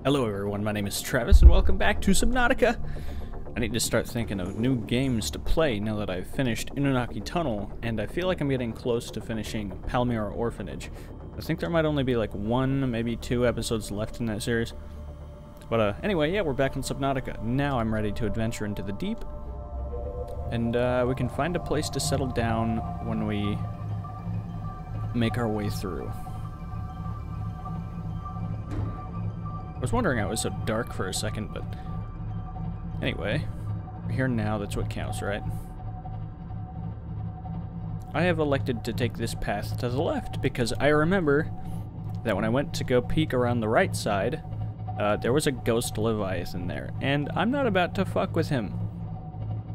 Hello everyone, my name is Travis and welcome back to Subnautica! I need to start thinking of new games to play now that I've finished Inunaki Tunnel, and I feel like I'm getting close to finishing Palmyra Orphanage. I think there might only be like one, maybe two episodes left in that series. But anyway, yeah, we're back in Subnautica. Now I'm ready to adventure into the deep, and we can find a place to settle down when we make our way through. I was wondering how it was so dark for a second, but anyway, we're here now, that's what counts, right? I have elected to take this path to the left because I remember that when I went to go peek around the right side, there was a ghost Leviathan there, and I'm not about to fuck with him.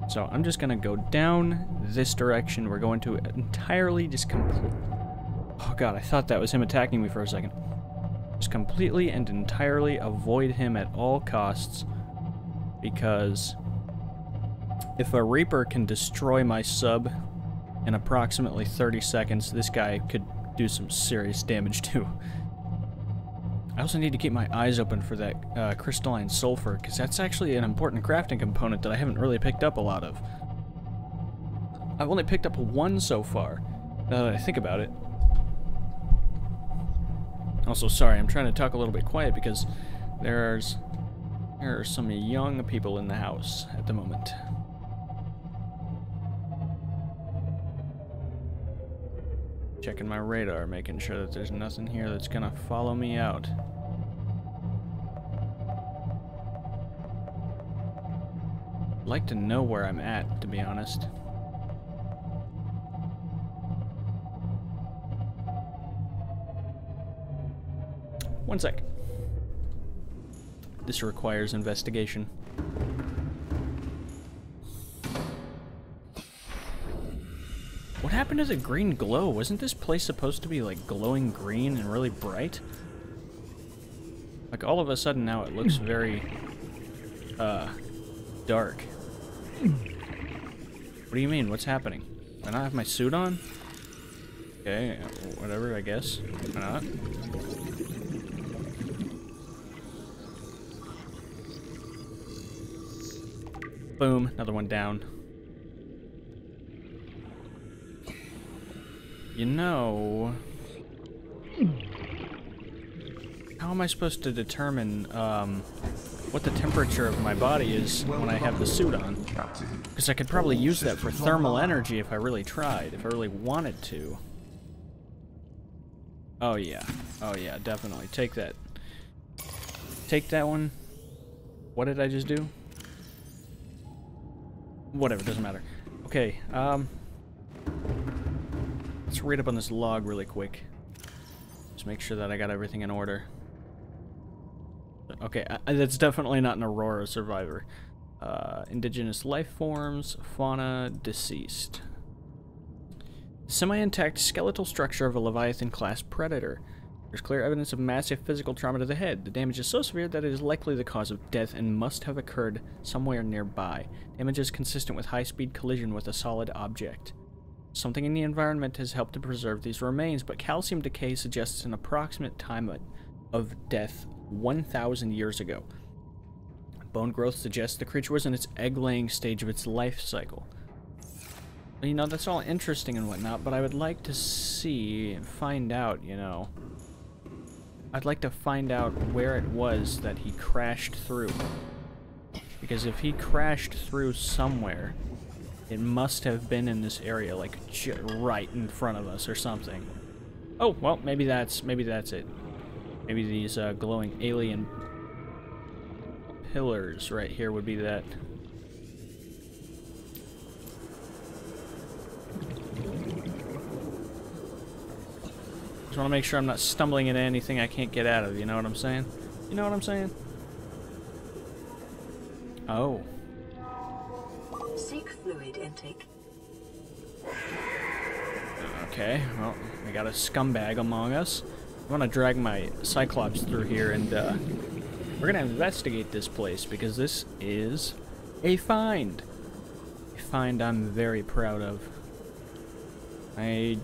So I'm just gonna go down this direction. We're going to entirely just oh god, I thought that was him attacking me for a second. Just completely and entirely avoid him at all costs, because if a Reaper can destroy my sub in approximately 30 seconds, this guy could do some serious damage too. I also need to keep my eyes open for that crystalline sulfur, because that's actually an important crafting component that I haven't really picked up a lot of. I've only picked up one so far, now that I think about it. Also, sorry, I'm trying to talk a little bit quiet because there are some young people in the house at the moment. Checking my radar, making sure that there's nothing here that's gonna follow me out. I'd like to know where I'm at, to be honest. One sec. This requires investigation. What happened to the green glow? Wasn't this place supposed to be like glowing green and really bright? Like all of a sudden now it looks very dark. What do you mean? What's happening? Do I not have my suit on? Okay, whatever, I guess. Why not? Boom, another one down. You know, how am I supposed to determine what the temperature of my body is when I have the suit on? Because I could probably use that for thermal energy if I really tried, if I really wanted to. Oh yeah, definitely. Take that. Take that one. What did I just do? Whatever, doesn't matter. Okay, let's read up on this log really quick. Just make sure that I got everything in order. Okay, that's definitely not an Aurora survivor. Indigenous life forms, fauna, deceased. Semi-intact skeletal structure of a Leviathan-class predator. There's clear evidence of massive physical trauma to the head. The damage is so severe that it is likely the cause of death and must have occurred somewhere nearby. Damage is consistent with high-speed collision with a solid object. Something in the environment has helped to preserve these remains, but calcium decay suggests an approximate time of death 1,000 years ago. Bone growth suggests the creature was in its egg-laying stage of its life cycle. You know, that's all interesting and whatnot, but I would like to see and find out, you know. I'd like to find out where it was that he crashed through. Because if he crashed through somewhere, it must have been in this area, like right in front of us or something. Oh, well, maybe that's it. Maybe these glowing alien pillars right here would be that. Just want to make sure I'm not stumbling into anything I can't get out of, you know what I'm saying? You know what I'm saying? Oh. Seek fluid intake. Okay, well, we got a scumbag among us. I want to drag my Cyclops through here, and we're going to investigate this place, because this is a find. A find I'm very proud of. I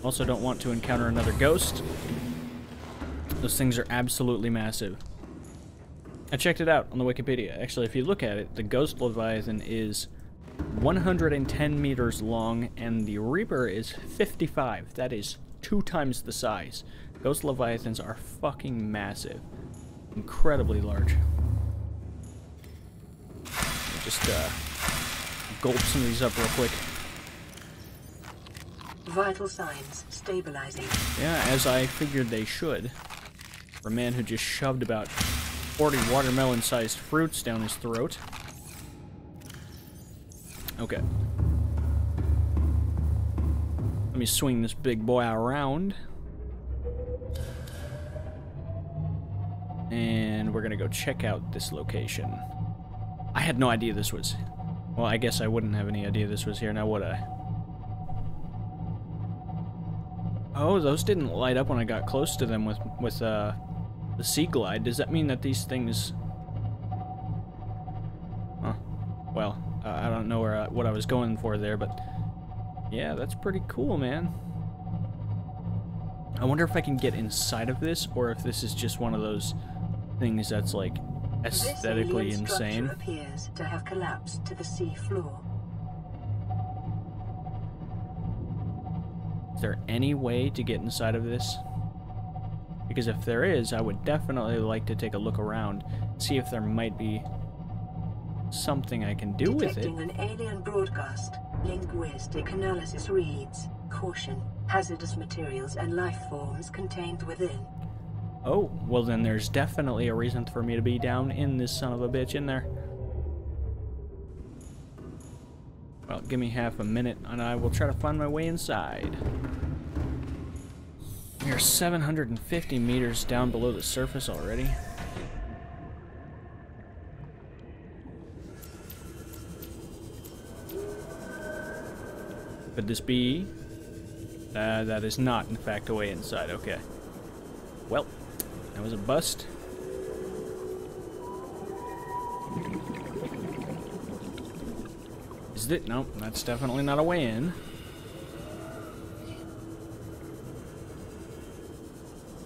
also don't want to encounter another ghost. Those things are absolutely massive. I checked it out on the Wikipedia. Actually, if you look at it, the Ghost Leviathan is 110 meters long, and the Reaper is 55. That is 2 times the size. Ghost Leviathans are fucking massive. Incredibly large. Just gulp some of these up real quick. Vital signs stabilizing. Yeah, as I figured they should. For a man who just shoved about 40 watermelon-sized fruits down his throat. Okay. Let me swing this big boy around. And we're gonna go check out this location. I had no idea this was... Well, I guess I wouldn't have any idea this was here, now would I? Oh, those didn't light up when I got close to them with the Sea Glide. Does that mean that these things... Huh. Well, I don't know what I was going for there, but... Yeah, that's pretty cool, man. I wonder if I can get inside of this, or if this is just one of those things that's, like, aesthetically insane. This appears to have collapsed to the sea floor. Is there any way to get inside of this? Because if there is, I would definitely like to take a look around, see if there might be something I can do with it. Detecting an alien broadcast. Linguistic analysis reads, caution, hazardous materials and life forms contained within. Oh, well then there's definitely a reason for me to be down in this son of a bitch in there. Well, give me half a minute and I will try to find my way inside. We are 750 meters down below the surface already. Could this be? That is not, in fact, a way inside. Okay. Well, that was a bust. Is it? No, that's definitely not a way in.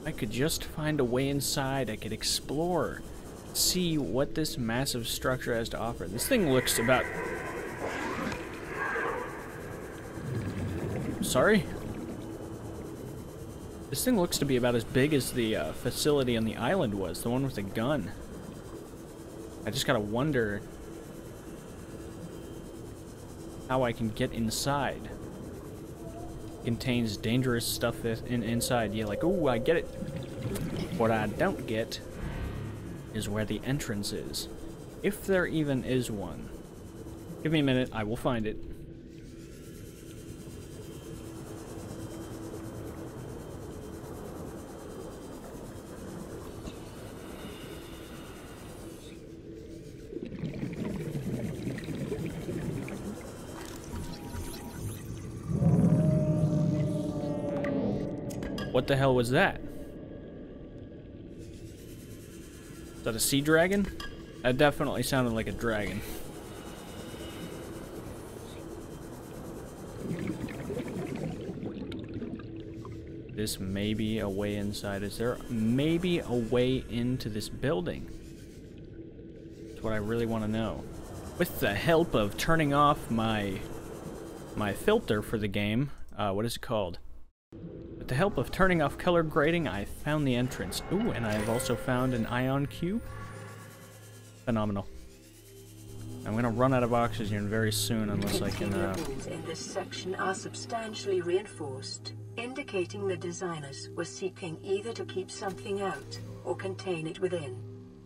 I could just find a way inside. I could explore, see what this massive structure has to offer. This thing looks about... Sorry? This thing looks to be about as big as the facility on the island was, the one with the gun. I just gotta wonder how I can get inside. It contains dangerous stuff inside. Yeah, like, ooh, I get it. What I don't get is where the entrance is. If there even is one. Give me a minute, I will find it. What the hell was that? Is that a sea dragon? That definitely sounded like a dragon. This may be a way inside. Is there maybe a way into this building? That's what I really want to know. With the help of turning off my filter for the game, what is it called? With the help of turning off color grading, I found the entrance. Ooh, and I have also found an ion cube. Phenomenal. I'm gonna run out of oxygen very soon unless I can. Levels in this section are substantially reinforced, indicating the designers were seeking either to keep something out or contain it within.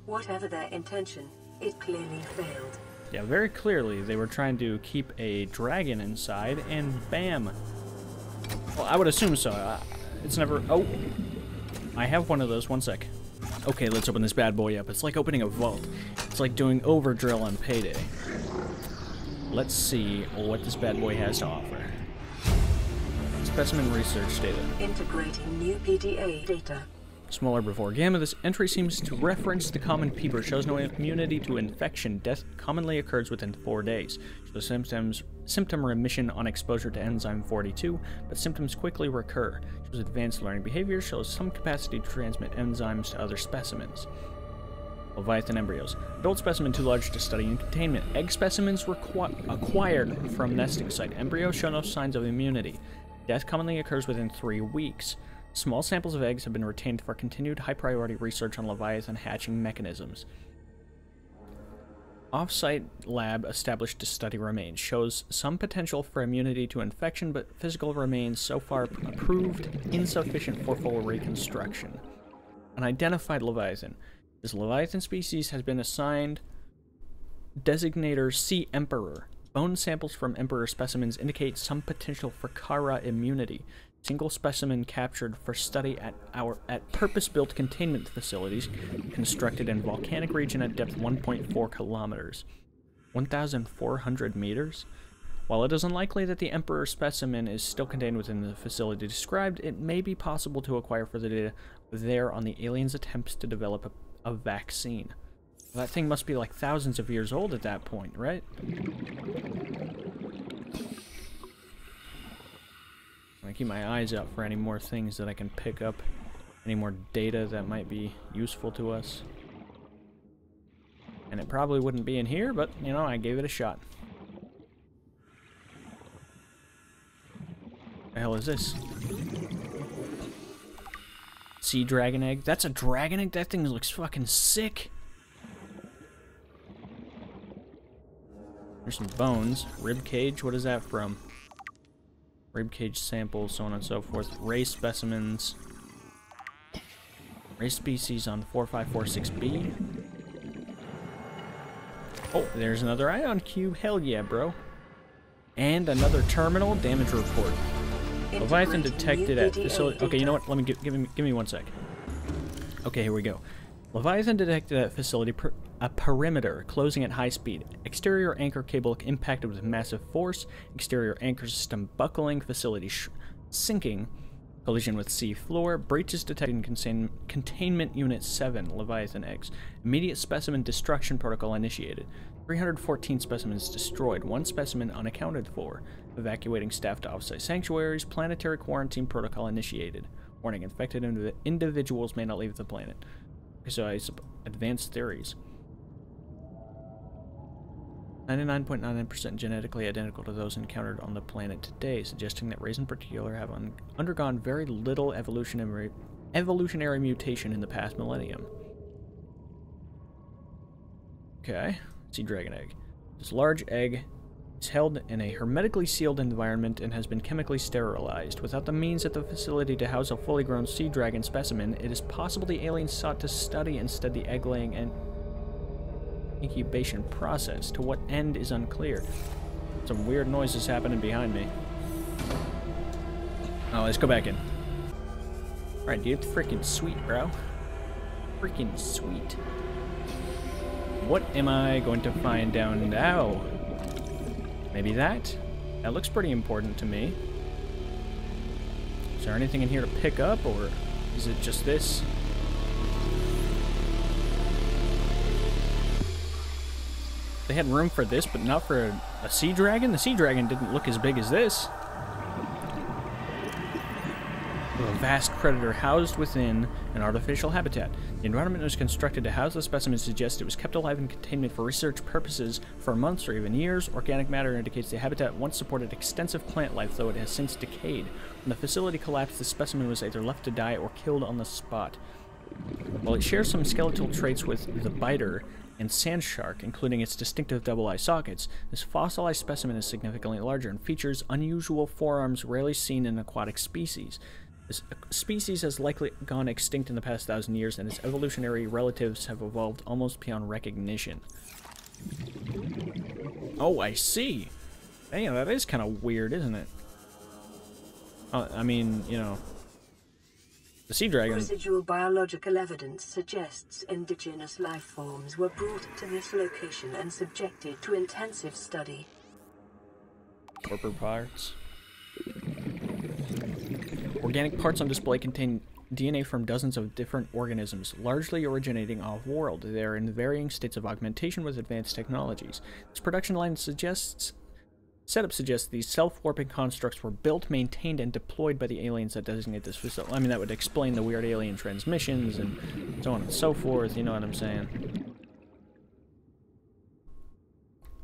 Whatever their intention, it clearly failed. Yeah, very clearly they were trying to keep a dragon inside, and bam. Well, I would assume so. It's never... Oh! I have one of those. One sec. Okay, let's open this bad boy up. It's like opening a vault. It's like doing overdrill on payday. Let's see what this bad boy has to offer. Specimen research data. Integrating new PDA data. Small herbivore gamma. This entry seems to reference the common peeper. Shows no immunity to infection. Death commonly occurs within 4 days. Shows symptom remission on exposure to enzyme 42, but symptoms quickly recur. Shows advanced learning behavior. Shows some capacity to transmit enzymes to other specimens. Leviathan embryos. Adult specimen too large to study in containment. Egg specimens acquired from nesting site. Embryos show no signs of immunity. Death commonly occurs within 3 weeks. Small samples of eggs have been retained for continued high-priority research on Leviathan hatching mechanisms. Off-site lab established to study remains. Shows some potential for immunity to infection, but physical remains so far proved insufficient for full reconstruction. Unidentified Leviathan. This Leviathan species has been assigned designator Sea Emperor. Bone samples from Emperor specimens indicate some potential for Kara immunity. Single specimen captured for study at purpose-built containment facilities constructed in volcanic region at depth 1.4 kilometers. 1,400 meters? While it is unlikely that the Emperor specimen is still contained within the facility described, it may be possible to acquire further data there on the aliens' attempts to develop a vaccine. That thing must be like thousands of years old at that point, right? I keep my eyes out for any more things that I can pick up, any more data that might be useful to us. And it probably wouldn't be in here, but, you know, I gave it a shot. The hell is this? Sea dragon egg? That's a dragon egg? That thing looks fucking sick. There's some bones. Rib cage, what is that from? Ribcage samples, so on and so forth. Ray specimens. Ray species on 4546B. Oh, there's another ion cube. Hell yeah, bro. And another terminal damage report. Leviathan detected at facility. Okay, you know what? Let me give me 1 sec. Okay, here we go. Leviathan detected at facility a perimeter closing at high speed. Exterior anchor cable impacted with massive force. Exterior anchor system buckling. Facility sinking. Collision with sea floor. Breaches detected in containment unit 7. Leviathan eggs. Immediate specimen destruction protocol initiated. 314 specimens destroyed. 1 specimen unaccounted for. Evacuating staff to offsite sanctuaries. Planetary quarantine protocol initiated. Warning: infected individuals may not leave the planet. So advanced theories. 99.99% genetically identical to those encountered on the planet today, suggesting that rays in particular have undergone very little evolutionary mutation in the past millennium. Okay, sea dragon egg. This large egg is held in a hermetically sealed environment and has been chemically sterilized. Without the means at the facility to house a fully grown sea dragon specimen, it is possible the aliens sought to study instead the egg-laying and incubation process. To what end is unclear. Some weird noises happening behind me. Oh, let's go back in. Alright, dude, freaking sweet, bro. Freaking sweet. What am I going to find down now? Maybe that? That looks pretty important to me. Is there anything in here to pick up, or is it just this? They had room for this, but not for a sea dragon? The sea dragon didn't look as big as this. A vast predator housed within an artificial habitat. The environment was constructed to house the specimen suggests it was kept alive in containment for research purposes for months or even years. Organic matter indicates the habitat once supported extensive plant life, though it has since decayed. When the facility collapsed, the specimen was either left to die or killed on the spot. While it shares some skeletal traits with the biter and sand shark, including its distinctive double eye sockets, this fossilized specimen is significantly larger and features unusual forearms rarely seen in aquatic species. This species has likely gone extinct in the past 1,000 years, and its evolutionary relatives have evolved almost beyond recognition. Oh, I see. Damn, that is kind of weird, isn't it? I mean, you know, the sea dragon. Residual biological evidence suggests indigenous life forms were brought to this location and subjected to intensive study. Torpor parts. Organic parts on display contain DNA from dozens of different organisms, largely originating off-world. They are in varying states of augmentation with advanced technologies. This production line setup suggests these self-warping constructs were built, maintained, and deployed by the aliens that designate this facility. I mean, that would explain the weird alien transmissions and so on and so forth, you know what I'm saying?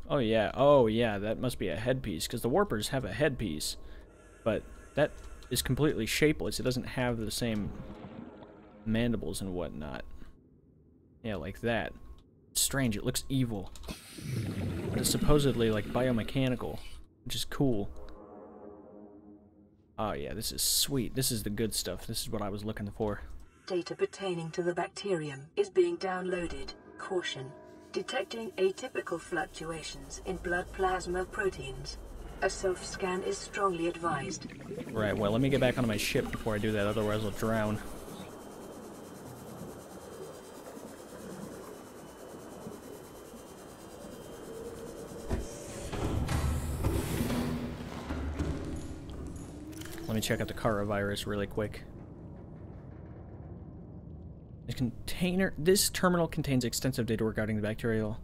Oh yeah, that must be a headpiece, because the warpers have a headpiece. But that is completely shapeless. It doesn't have the same mandibles and whatnot. Yeah, like that. It's strange, it looks evil. But it's supposedly like biomechanical, which is cool. Oh yeah, this is sweet. This is the good stuff. This is what I was looking for. Data pertaining to the bacterium is being downloaded. Caution. Detecting atypical fluctuations in blood plasma proteins. A self-scan is strongly advised. Right, well, let me get back onto my ship before I do that, otherwise I'll drown. Let me check out the coronavirus really quick. This terminal contains extensive data regarding the bacterial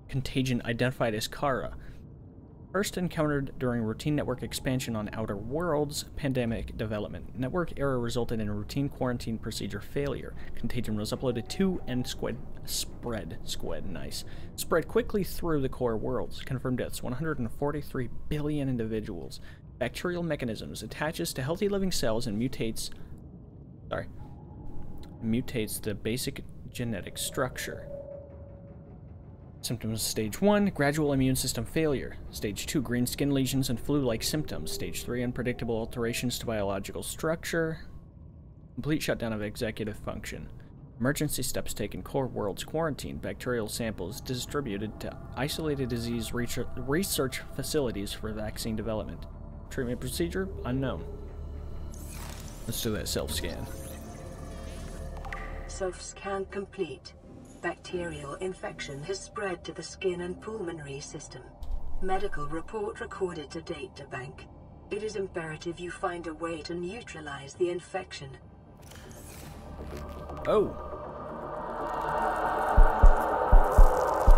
contagion identified as Kara. First encountered during routine network expansion on Outer Worlds pandemic development. Network error resulted in a routine quarantine procedure failure. Contagion was uploaded to and spread quickly through the core worlds. Confirmed deaths 143 billion individuals. Bacterial mechanisms attaches to healthy living cells and mutates the basic genetic structure. Symptoms: Stage 1, gradual immune system failure. Stage 2, green skin lesions and flu-like symptoms. Stage 3, unpredictable alterations to biological structure. Complete shutdown of executive function. Emergency steps taken: core worlds quarantine. Bacterial samples distributed to isolated disease research facilities for vaccine development. Treatment procedure: unknown. Let's do that self-scan. Self-scan complete. Bacterial infection has spread to the skin and pulmonary system. Medical report recorded to databank. It is imperative you find a way to neutralize the infection. Oh.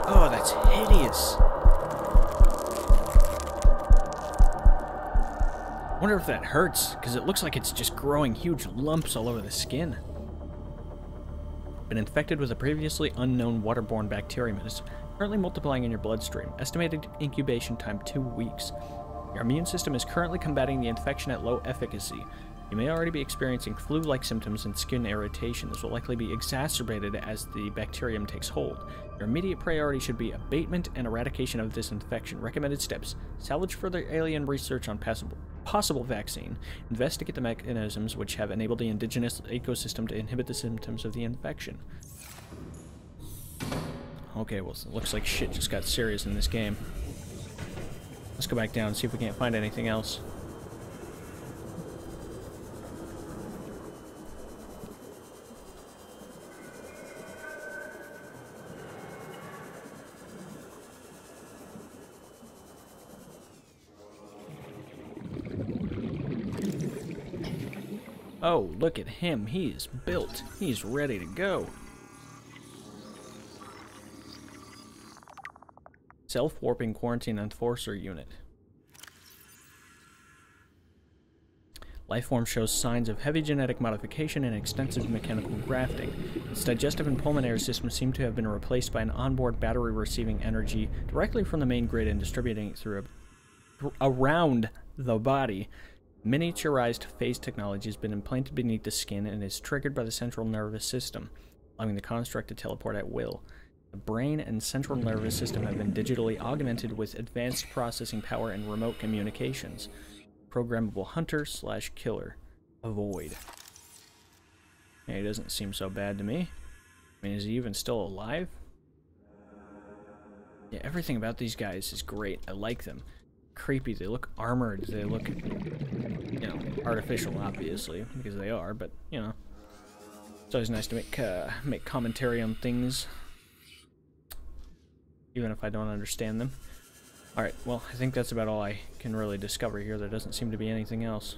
Oh, that's hideous. I wonder if that hurts, because it looks like it's just growing huge lumps all over the skin. Been infected with a previously unknown waterborne bacterium that is currently multiplying in your bloodstream. Estimated incubation time 2 weeks. Your immune system is currently combating the infection at low efficacy. You may already be experiencing flu-like symptoms and skin irritation. This will likely be exacerbated as the bacterium takes hold. Your immediate priority should be abatement and eradication of this infection. Recommended steps: salvage further alien research on possible vaccine. Investigate the mechanisms which have enabled the indigenous ecosystem to inhibit the symptoms of the infection. Okay, well, it looks like shit just got serious in this game. Let's go back down and see if we can't find anything else. Oh, look at him. He is built. He's ready to go. Self-warping quarantine enforcer unit. Lifeform shows signs of heavy genetic modification and extensive mechanical grafting. Its digestive and pulmonary systems seem to have been replaced by an onboard battery receiving energy directly from the main grid and distributing it around the body. Miniaturized phase technology has been implanted beneath the skin and is triggered by the central nervous system, allowing the construct to teleport at will. The brain and central nervous system have been digitally augmented with advanced processing power and remote communications. Programmable hunter/killer. Avoid. Hey, he doesn't seem so bad to me. I mean, is he even still alive? Yeah, everything about these guys is great. I like them. Creepy. They look armored. They look, you know, artificial, obviously, because they are, but, you know, it's always nice to make commentary on things, even if I don't understand them. Alright, well, I think that's about all I can really discover here. There doesn't seem to be anything else.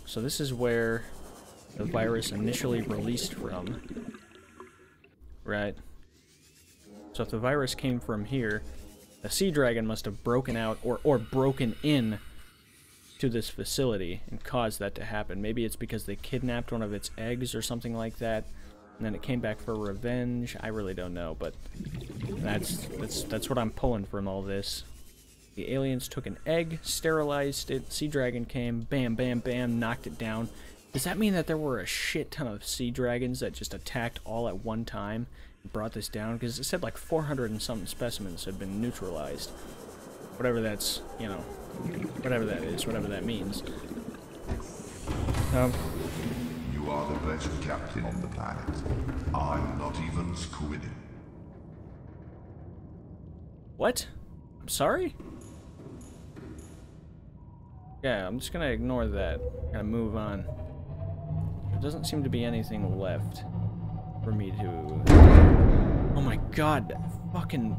So this is where the virus initially released from. Right. So if the virus came from here, the sea dragon must have broken out or broken in to this facility and caused that to happen. Maybe it's because they kidnapped one of its eggs or something like that. And then it came back for revenge. I really don't know, but that's what I'm pulling from all this. The aliens took an egg, sterilized it, sea dragon came, bam, bam, bam, knocked it down. Does that mean that there were a shit ton of sea dragons that just attacked all at one time and brought this down? Because it said like 400 and something specimens had been neutralized. Whatever that's, you know, whatever that is, whatever that means. You are the best captain on the planet. I'm not even Squiddy. What? I'm sorry? Yeah, I'm just gonna ignore that. Gonna move on. There doesn't seem to be anything left for me to... Oh my god, that fucking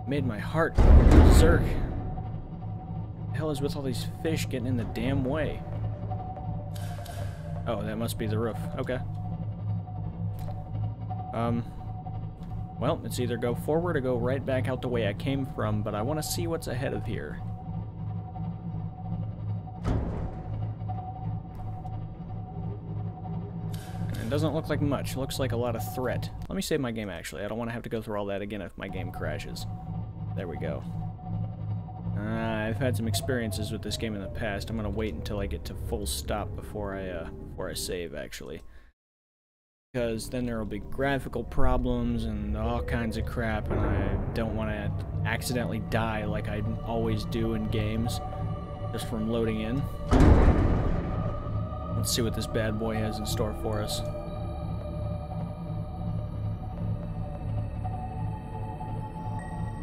made my heart berserk. What the hell is with all these fish getting in the damn way? Oh, that must be the roof. Okay. Well, it's either go forward or go right back out the way I came from, but I want to see what's ahead of here. It doesn't look like much. It looks like a lot of threat. Let me save my game, actually. I don't want to have to go through all that again if my game crashes. There we go. I've had some experiences with this game in the past. I'm gonna wait until I get to full stop before I save, actually. Because then there will be graphical problems and all kinds of crap, and I don't want to accidentally die like I always do in games, just from loading in. Let's see what this bad boy has in store for us.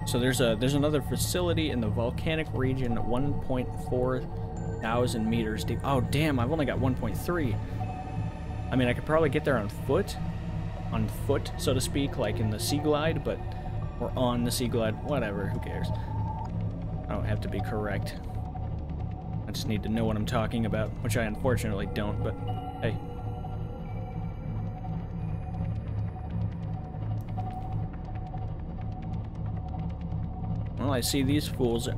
So there's another facility in the volcanic region at 1.4 thousand meters deep. Oh damn, I've only got 1.3. I mean, I could probably get there on foot, so to speak, like in the Sea Glide, but or on the Sea Glide, whatever. Who cares? I don't have to be correct. I just need to know what I'm talking about, which I unfortunately don't. But hey. Well, I see these fools.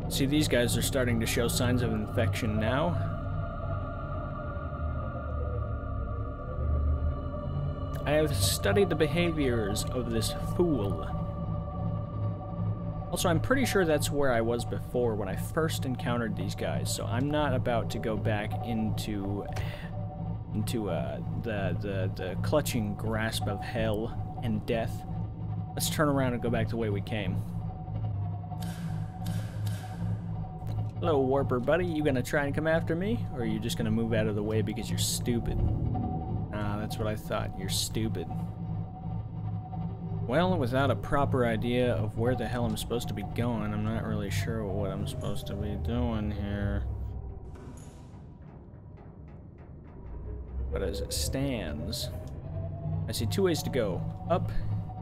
See, these guys are starting to show signs of infection now. I have studied the behaviors of this fool. Also, I'm pretty sure that's where I was before when I first encountered these guys, so I'm not about to go back into the clutching grasp of hell and death. Let's turn around and go back the way we came. Hello, Warper buddy. You gonna try and come after me? Or are you just gonna move out of the way because you're stupid? Ah, that's what I thought. You're stupid. Well, without a proper idea of where the hell I'm supposed to be going, I'm not really sure what I'm supposed to be doing here. But as it stands, I see two ways to go. Up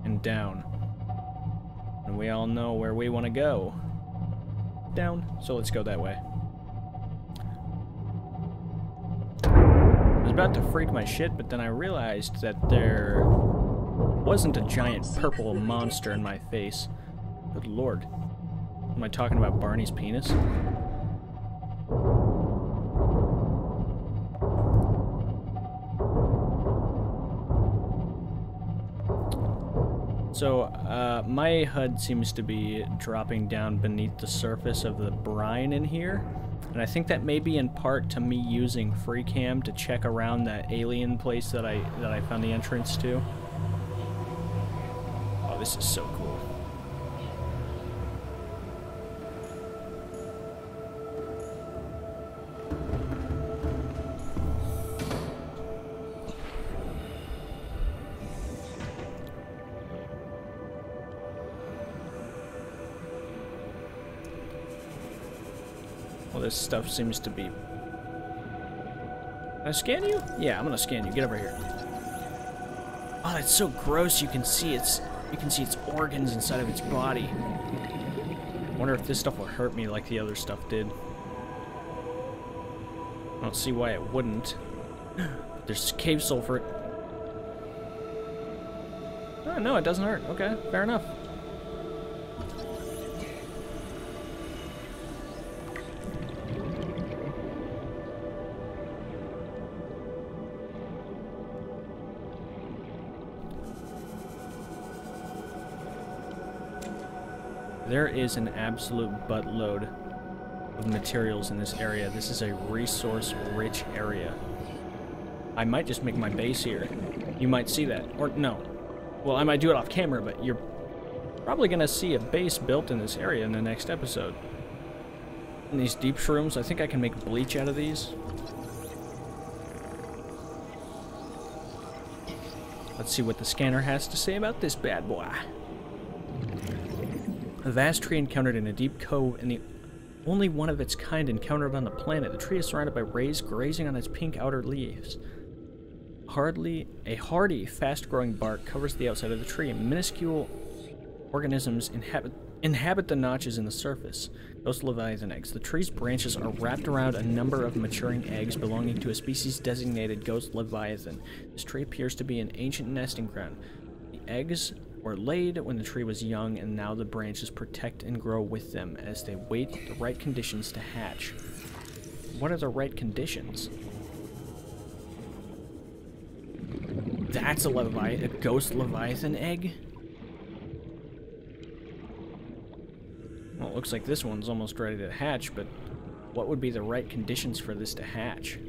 and down. And we all know where we want to go. Down, so let's go that way. I was about to freak my shit, but then I realized that there wasn't a giant purple monster in my face. Good lord. Am I talking about Barney's penis? So, my HUD seems to be dropping down beneath the surface of the brine in here, and I think that may be in part to me using FreeCam to check around that alien place that I found the entrance to. Oh, this is so cool. Well, this stuff seems to be... Can I scan you? Yeah, I'm gonna scan you. Get over here. Oh, that's so gross. You can see its organs inside of its body. I wonder if this stuff will hurt me like the other stuff did. I don't see why it wouldn't. There's cave sulfur. Oh, no, it doesn't hurt. Okay, fair enough. There is an absolute buttload of materials in this area. This is a resource-rich area. I might just make my base here. You might see that. Or, no. Well, I might do it off camera, but you're probably going to see a base built in this area in the next episode. And these deep shrooms, I think I can make bleach out of these. Let's see what the scanner has to say about this bad boy. A vast tree encountered in a deep cove and the only one of its kind encountered on the planet. The tree is surrounded by rays grazing on its pink outer leaves. A hardy, fast-growing bark covers the outside of the tree, and minuscule organisms inhabit the notches in the surface. Ghost leviathan eggs. The tree's branches are wrapped around a number of maturing eggs belonging to a species designated ghost leviathan. This tree appears to be an ancient nesting ground. The eggs were laid when the tree was young, and now the branches protect and grow with them as they wait the right conditions to hatch. What are the right conditions? That's a ghost leviathan egg? Well, it looks like this one's almost ready to hatch, but what would be the right conditions for this to hatch?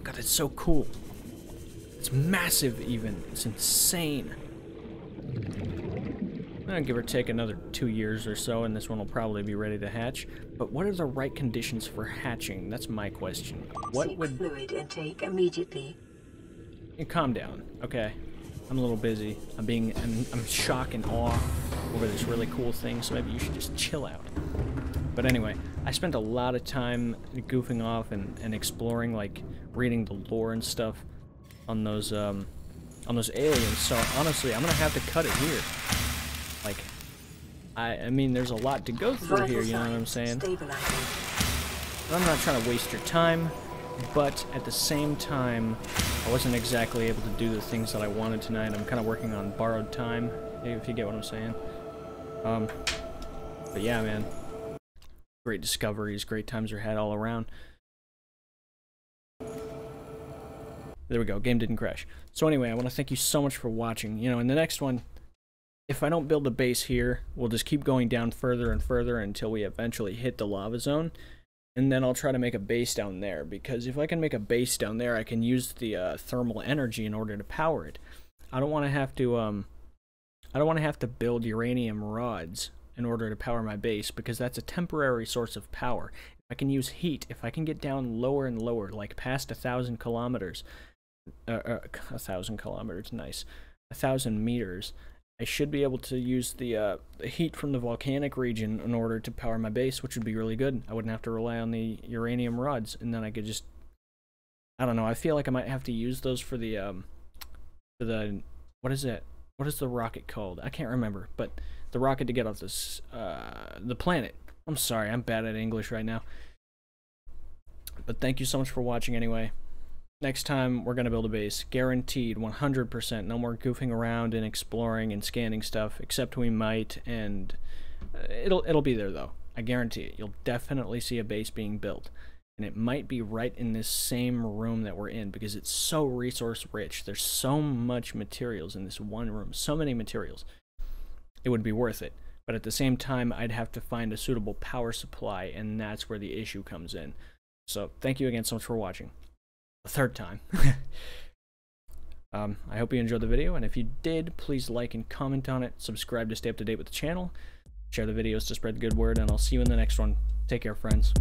God, it's so cool. It's massive, even. It's insane. Give or take another 2 years or so, and this one will probably be ready to hatch. But what are the right conditions for hatching? That's my question. What would... fluid intake immediately. Calm down, okay? I'm a little busy. I'm shock and awe over this really cool thing, so maybe you should just chill out. But anyway, I spent a lot of time goofing off and exploring, like reading the lore and stuff on those aliens. So honestly, I'm gonna have to cut it here. Like, I mean, there's a lot to go through here. You know what I'm saying? I'm not trying to waste your time, but at the same time, I wasn't exactly able to do the things that I wanted tonight. I'm kind of working on borrowed time, if you get what I'm saying. But yeah, man. Great discoveries, great times are had all around. There we go, game didn't crash. So anyway, I want to thank you so much for watching. You know, in the next one, if I don't build a base here, we'll just keep going down further and further until we eventually hit the lava zone. And then I'll try to make a base down there, because if I can make a base down there, I can use the thermal energy in order to power it. I don't want to have to build uranium rods in order to power my base, because that's a temporary source of power. If I can use heat, if I can get down lower and lower, like past 1,000 kilometers, 1,000 kilometers, nice, 1,000 meters, I should be able to use the heat from the volcanic region in order to power my base, which would be really good. I wouldn't have to rely on the uranium rods, and then I could just, I don't know, I feel like I might have to use those for the, what is it? What is the rocket called? I can't remember, but the rocket to get off this, the planet. I'm sorry, I'm bad at English right now. But thank you so much for watching anyway. Next time, we're going to build a base. Guaranteed, 100%. No more goofing around and exploring and scanning stuff, except we might, and it'll be there, though. I guarantee it. You'll definitely see a base being built. And it might be right in this same room that we're in, because it's so resource-rich. There's so much materials in this one room. So many materials. It would be worth it. But at the same time, I'd have to find a suitable power supply, and that's where the issue comes in. So, thank you again so much for watching. The third time. I hope you enjoyed the video, and if you did, please like and comment on it, subscribe to stay up to date with the channel, share the videos to spread the good word, and I'll see you in the next one. Take care, friends.